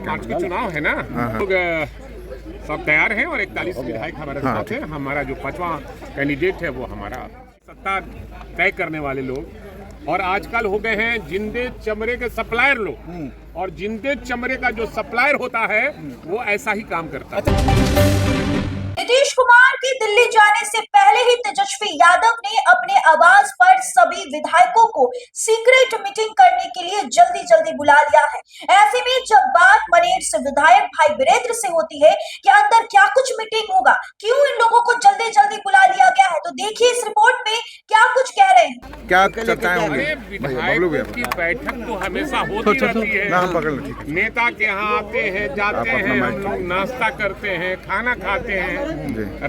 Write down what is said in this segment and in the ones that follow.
मार्च के चुनाव है ना, लोग सब तैयार हैं और 41 विधायक हमारे साथ हैं। हमारा जो 5वां कैंडिडेट है वो हमारा सत्ता तय करने वाले लोग और आजकल हो गए हैं जिंदे चमड़े के सप्लायर लोग, और जिंदे चमड़े का जो सप्लायर होता है वो ऐसा ही काम करता है। नीतीश कुमार के दिल्ली जाने से पहले ही तेजस्वी यादव ने अपने आवास पर सभी विधायकों को सीक्रेट मीटिंग करने के लिए जल्दी जल्दी बुला लिया है। ऐसे में जब बात मनेर से विधायक भाई वीरेंद्र से होती है कि अंदर क्या कुछ मीटिंग होगा, क्यों इन लोगों को जल्दी जल्दी बुला लिया गया है, तो देखिए इस रिपोर्ट में क्या कुछ कह रहे हैं। क्या चर्चाएं होंगी? विधायकों की बैठक तो हमेशा होती रहती है। नेता के यहाँ आते हैं, जाते हैं, हम लोग नाश्ता करते हैं, खाना खाते हैं,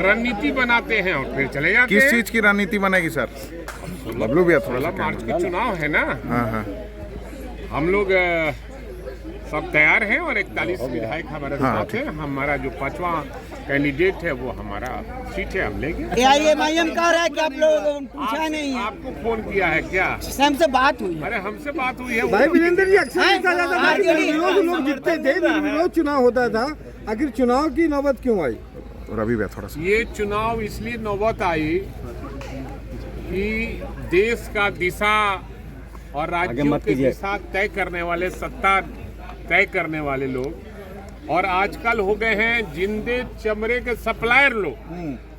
रणनीति बनाते हैं और फिर चले जाते हैं। किस चीज की रणनीति बनेगी सर? बबलू भैया थोड़ा सा। मार्च के चुनाव है ना, हम लोग सब तैयार हैं और 41 विधायक हमारे साथ हैं। हमारा जो 5वां कैंडिडेट है वो हमारा सीट है, हम लेंगे। AIMIM कह रहा है कि आप लोग पूछा नहीं है। आपको फोन किया है क्या? हमसे बात हुई। अरे हमसे बात हुई है भाई वीरेंद्र जी, अक्सर लोग जीतते थे, विरोध चुनाव होता था, आखिर चुनाव की नौबत क्यों आई? रवि भैया थोड़ा सा। ये चुनाव इसलिए नौबत आई कि देश का दिशा और राज्यों की दिशा तय करने वाले, सत्ता तय करने वाले लोग और आजकल हो गए हैं जिंदे चमड़े के सप्लायर लोग,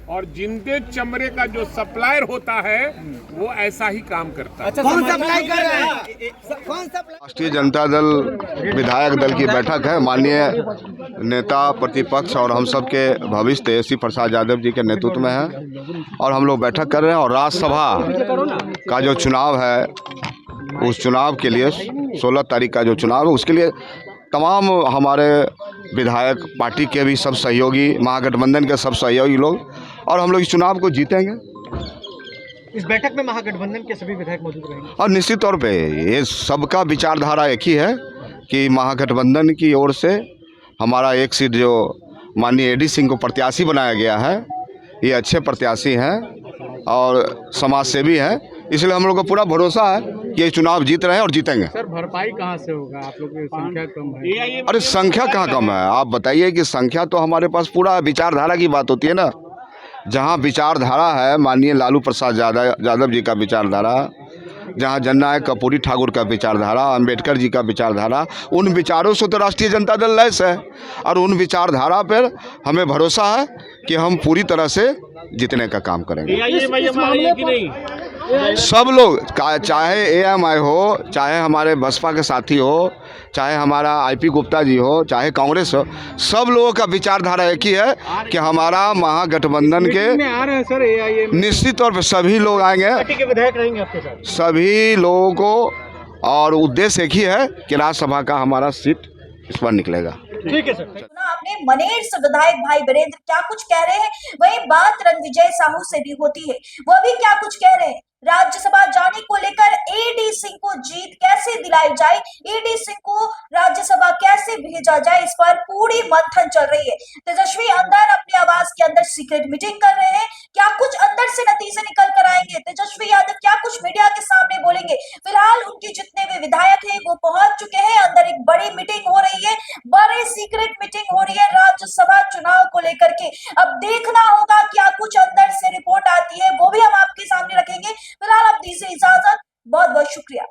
और जिंदे चमड़े का जो सप्लायर होता है वो ऐसा ही काम करता है। कौन सप्लाई कर रहा है? कौन सप्लाई? राष्ट्रीय जनता दल विधायक दल की बैठक है। माननीय नेता प्रतिपक्ष और हम सब के भविष्य तेजस्वी प्रसाद यादव जी के नेतृत्व में है और हम लोग बैठक कर रहे हैं। और राज्यसभा का जो चुनाव है उस चुनाव के लिए 16 तारीख का जो चुनाव है उसके लिए तमाम हमारे विधायक पार्टी के भी सब सहयोगी, महागठबंधन के सब सहयोगी लोग, और हम लोग इस चुनाव को जीतेंगे। इस बैठक में महागठबंधन के सभी विधायक मौजूद रहेंगे और निश्चित तौर पे ये सबका विचारधारा एक ही है कि महागठबंधन की ओर से हमारा एक सीट जो माननीय AD सिंह को प्रत्याशी बनाया गया है, ये अच्छे प्रत्याशी हैं और समाजसेवी हैं, इसलिए हम लोग को पूरा भरोसा है कि ये चुनाव जीत रहे हैं और जीतेंगे। सर, भरपाई कहाँ से होगा? आप लोग की संख्या कम है। अरे संख्या कहाँ कम है? आप बताइए कि संख्या तो हमारे पास पूरा विचारधारा की बात होती है ना। जहाँ विचारधारा है माननीय लालू प्रसाद यादव जी का विचारधारा, जहाँ जननायक कर्पूरी ठाकुर का विचारधारा, अंबेडकर जी का विचारधारा, उन विचारों से तो राष्ट्रीय जनता दल लैस है और उन विचारधारा पर हमें भरोसा है कि हम पूरी तरह से जीतने का काम करेंगे। सब लोग, चाहे AMI हो, चाहे हमारे बसपा के साथी हो, चाहे हमारा IP गुप्ता जी हो, चाहे कांग्रेस हो, सब लोगों का विचारधारा एक ही है कि हमारा महागठबंधन के आ रहे हैं सर AIM निश्चित तौर पर सभी लोग आएंगे, के विधायक रहेंगे आपके साथ सभी लोगों को, और उद्देश्य एक ही है कि राज्यसभा का हमारा सीट इस बार निकलेगा। ठीक है सर। आपने मनेर से विधायक भाई वीरेंद्र क्या कुछ कह रहे हैं, वही बात रणविजय साहू से भी होती है, वो भी क्या कुछ कह रहे हैं। राज्यसभा जाने को लेकर AD सिंह को जीत कैसे दिलाई जाए, AD सिंह को राज्यसभा कैसे भेजा जाए, इस पर पूरी मंथन चल रही है। तेजस्वी अंदर अपने आवास के अंदर सीक्रेट मीटिंग कर रहे हैं, क्या कुछ अंदर से नतीजे निकल कर आएंगे, तेजस्वी यादव क्या कुछ मीडिया के सामने बोलेंगे। फिलहाल उनके जितने भी विधायक हैं वो पहुंच चुके हैं, अंदर एक बड़ी मीटिंग हो रही है, बड़ी सीक्रेट मीटिंग हो रही है राज्यसभा चुनाव को लेकर के। अब देखना होगा क्या कुछ अंदर से रिपोर्ट आती है, वो भी हम आपके सामने रखेंगे। फिलहाल अब दीजिए इजाजत, बहुत बहुत शुक्रिया।